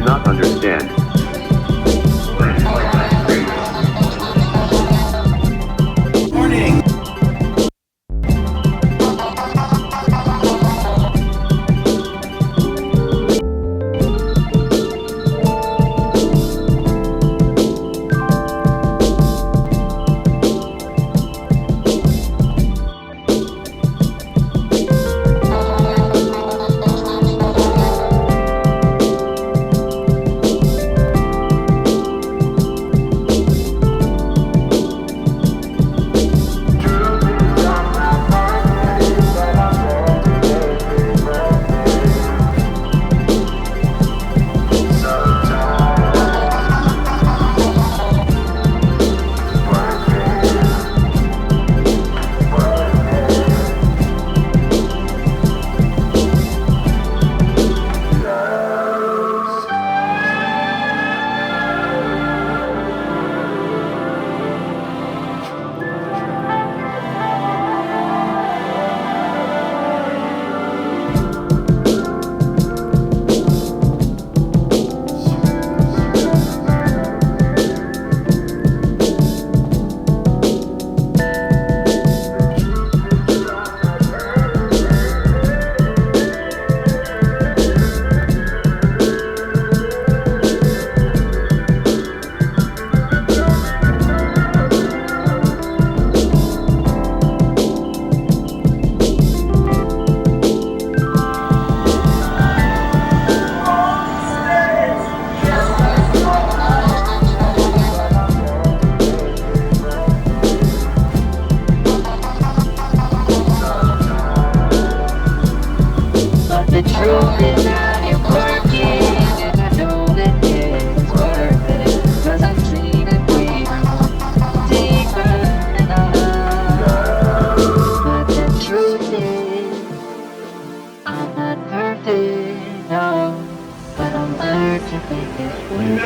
do not understand. Morning! The truth is that you're quirky, and I know that it's worth it, 'cause I've seen it way deeper than others. But the truth is, I'm not perfect, no, but I'll learn to make it work.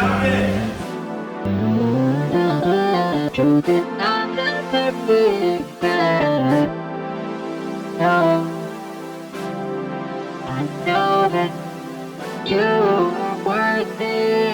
The truth is I'm not perfect, but no, I know that you're worth it.